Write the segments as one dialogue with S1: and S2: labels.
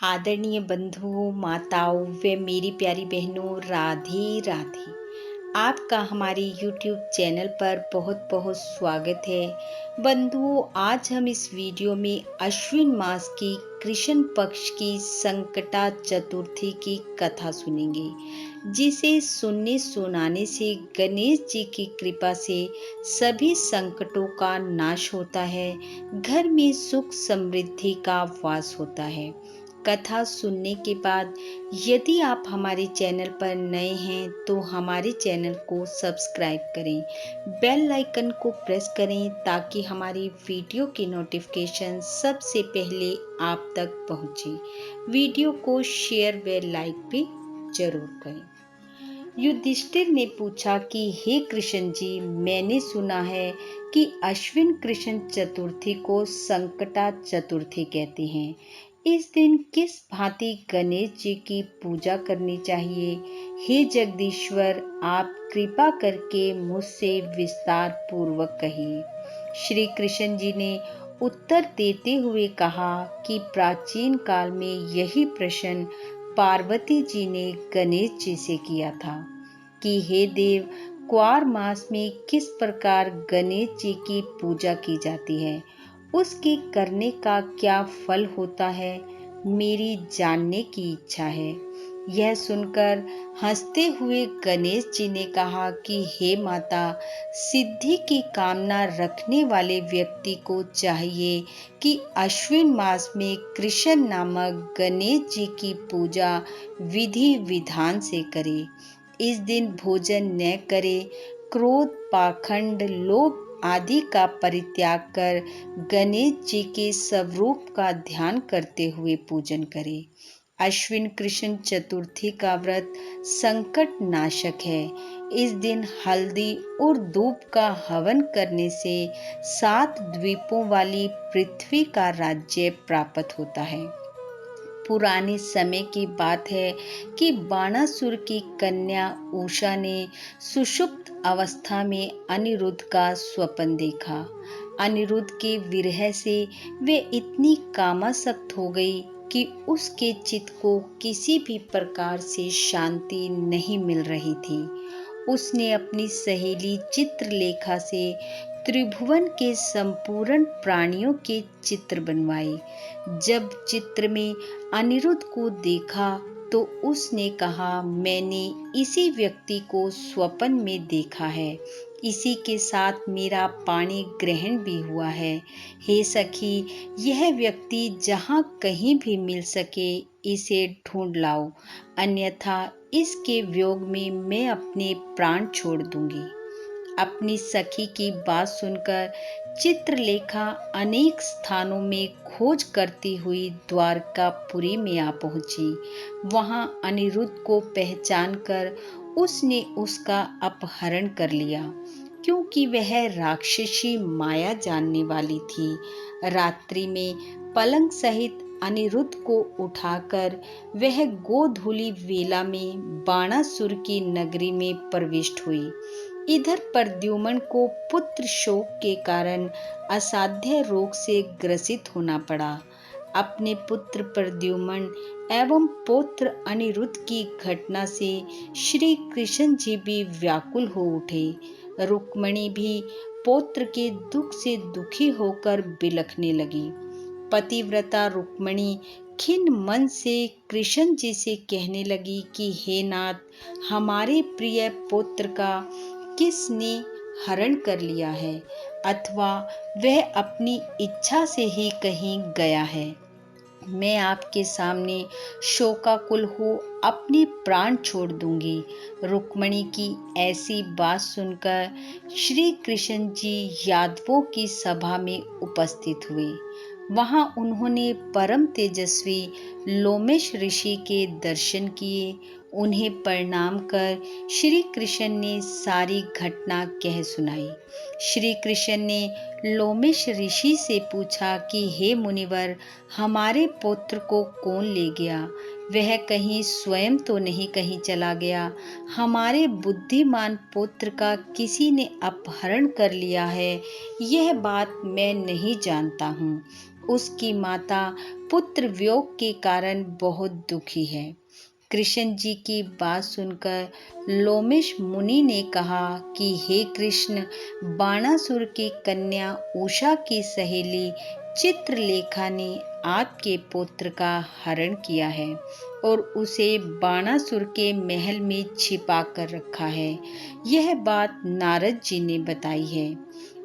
S1: आदरणीय बंधुओं, माताओं व मेरी प्यारी बहनों, राधे राधे। आपका हमारे YouTube चैनल पर बहुत बहुत स्वागत है। बंधुओं, आज हम इस वीडियो में अश्विन मास की कृष्ण पक्ष की संकटा चतुर्थी की कथा सुनेंगे, जिसे सुनने सुनाने से गणेश जी की कृपा से सभी संकटों का नाश होता है, घर में सुख समृद्धि का वास होता है। कथा सुनने के बाद यदि आप हमारे चैनल पर नए हैं तो हमारे चैनल को सब्सक्राइब करें, बेल आइकन को प्रेस करें ताकि हमारी वीडियो की नोटिफिकेशन सबसे पहले आप तक पहुंचे। वीडियो को शेयर व लाइक भी जरूर करें। युधिष्ठिर ने पूछा कि हे कृष्ण जी, मैंने सुना है कि अश्विन कृष्ण चतुर्थी को संकटा चतुर्थी कहते हैं। इस दिन किस भांति गणेश जी की पूजा करनी चाहिए? हे जगदीश्वर, आप कृपा करके मुझसे विस्तार पूर्वक कहिए। श्री कृष्ण जी ने उत्तर देते हुए कहा कि प्राचीन काल में यही प्रश्न पार्वती जी ने गणेश जी से किया था कि हे देव, क्वार मास में किस प्रकार गणेश जी की पूजा की जाती है, उसके करने का क्या फल होता है, मेरी जानने की इच्छा है। यह सुनकर हंसते हुए गणेश जी ने कहा कि हे माता, सिद्धि की कामना रखने वाले व्यक्ति को चाहिए कि अश्विन मास में कृष्ण नामक गणेश जी की पूजा विधि विधान से करे। इस दिन भोजन न करे, क्रोध, पाखंड, लोभ आदि का परित्याग कर गणेश जी के स्वरूप का ध्यान करते हुए पूजन करे। अश्विन कृष्ण चतुर्थी का व्रत संकट नाशक है। इस दिन हल्दी और धूप का हवन करने से 7 द्वीपों वाली पृथ्वी का राज्य प्राप्त होता है। पुराने समय की बात है कि बाणासुर की कन्या उषा ने सुषुप्त अवस्था में अनिरुद्ध का स्वप्न देखा। अनिरुद्ध के विरह से वे इतनी कामासक्त हो गई कि उसके चित्त को किसी भी प्रकार से शांति नहीं मिल रही थी। उसने अपनी सहेली चित्रलेखा से त्रिभुवन के संपूर्ण प्राणियों के चित्र बनवाए। जब चित्र में अनिरुद्ध को देखा तो उसने कहा, मैंने इसी व्यक्ति को स्वप्न में देखा है, इसी के साथ मेरा पाणी ग्रहण भी हुआ है। हे सखी, यह व्यक्ति जहाँ कहीं भी मिल सके इसे ढूंढ लाओ, अन्यथा इसके वियोग में मैं अपने प्राण छोड़ दूंगी। अपनी सखी की बात सुनकर चित्रलेखा अनेक स्थानों में खोज करती हुई द्वारकापुरी में आ पहुंची। वहां अनिरुद्ध को पहचानकर उसने उसका अपहरण कर लिया, क्योंकि वह राक्षसी माया जानने वाली थी। रात्रि में पलंग सहित अनिरुद्ध को उठाकर वह गोधूली वेला में बाणासुर की नगरी में प्रविष्ट हुई। इधर प्रद्युम्न को पुत्र शोक के कारण असाध्य रोग से ग्रसित होना पड़ा। अपने पुत्र प्रद्युम्न एवं पौत्र अनिरुद्ध की घटना से श्री कृष्ण जी भी व्याकुल हो उठे। रुक्मिणी भी पौत्र के दुख से दुखी होकर बिलखने लगी। पतिव्रता रुक्मिणी खिन्न मन से कृष्ण जी से कहने लगी कि हे नाथ, हमारे प्रिय पुत्र का किसने हरण कर लिया है, अथवा वह अपनी इच्छा से ही कहीं गया है। मैं आपके सामने शोकाकुल हो अपने प्राण छोड़ दूंगी। रुक्मिणी की ऐसी बात सुनकर श्री कृष्ण जी यादवों की सभा में उपस्थित हुए। वहां उन्होंने परम तेजस्वी लोमेश ऋषि के दर्शन किए। उन्हें प्रणाम कर श्री कृष्ण ने सारी घटना कह सुनाई। श्री कृष्ण ने लोमेश ऋषि से पूछा कि हे मुनिवर, हमारे पुत्र को कौन ले गया? वह कहीं स्वयं तो नहीं कहीं चला गया? हमारे बुद्धिमान पुत्र का किसी ने अपहरण कर लिया है, यह बात मैं नहीं जानता हूँ। उसकी माता पुत्र वियोग के कारण बहुत दुखी है। कृष्ण जी की बात सुनकर लोमेश मुनि ने कहा कि हे कृष्ण, बाणासुर की कन्या उषा की सहेली चित्रलेखा ने आपके पुत्र का हरण किया है और उसे बाणासुर के महल में छिपा कर रखा है। यह बात नारद जी ने बताई है।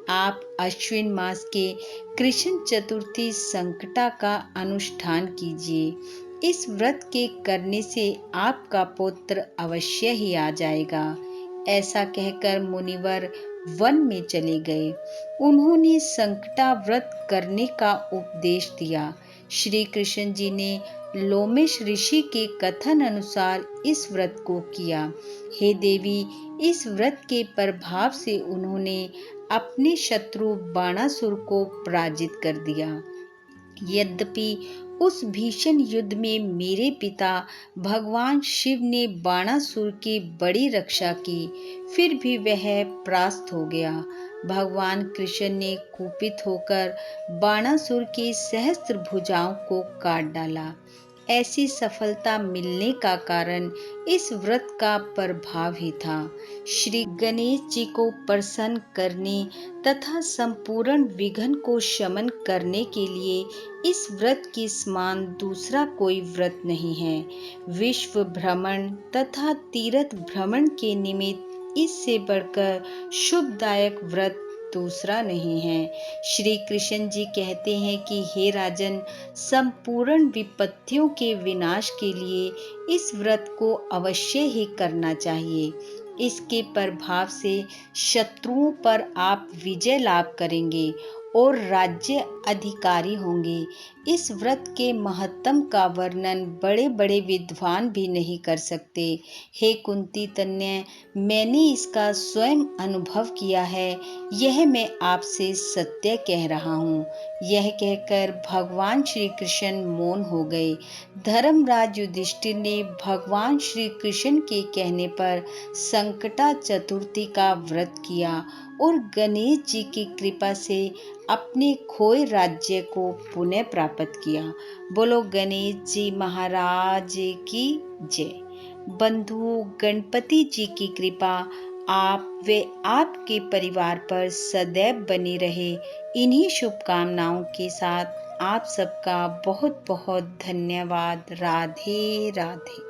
S1: आप अश्विन मास के कृष्ण चतुर्थी संकटा का अनुष्ठान कीजिए। इस व्रत के करने से आपका पुत्र अवश्य ही आ जाएगा। ऐसा कहकर मुनिवर वन में चले गए। उन्होंने संकटा व्रत करने का उपदेश दिया। श्री कृष्ण जी ने लोमेश ऋषि के कथन अनुसार इस व्रत को किया। हे देवी, इस व्रत के प्रभाव से उन्होंने अपने शत्रु बाणासुर को पराजित कर दिया। यद्यपि उस भीषण युद्ध में मेरे पिता भगवान शिव ने बाणासुर की बड़ी रक्षा की, फिर भी वह परास्त हो गया। भगवान कृष्ण ने कुपित होकर बाणासुर की सहस्त्र भुजाओं को काट डाला। ऐसी सफलता मिलने का कारण इस व्रत का प्रभाव ही था। श्री गणेश जी को प्रसन्न करने तथा संपूर्ण विघ्न को शमन करने के लिए इस व्रत के समान दूसरा कोई व्रत नहीं है। विश्व भ्रमण तथा तीर्थ भ्रमण के निमित्त इससे बढ़कर शुभदायक व्रत दूसरा नहीं है। श्री कृष्ण जी कहते हैं कि हे राजन, संपूर्ण विपत्तियों के विनाश के लिए इस व्रत को अवश्य ही करना चाहिए। इसके प्रभाव से शत्रुओं पर आप विजय लाभ करेंगे और राज्य अधिकारी होंगे। इस व्रत के महत्तम का वर्णन बड़े बड़े विद्वान भी नहीं कर सकते। हे कुंती तनय, मैंने इसका स्वयं अनुभव किया है, यह मैं आपसे सत्य कह रहा हूँ। यह कहकर भगवान श्री कृष्ण मौन हो गए। धर्मराज युधिष्ठिर ने भगवान श्री कृष्ण के कहने पर संकटा चतुर्थी का व्रत किया और गणेश जी की कृपा से अपने खोए राज्य को पुनः प्राप्त किया। बोलो गणेश जी महाराज की जय। बंधु, गणपति जी की कृपा आप व आपके परिवार पर सदैव बनी रहे। इन्हीं शुभकामनाओं के साथ आप सबका बहुत बहुत धन्यवाद। राधे राधे।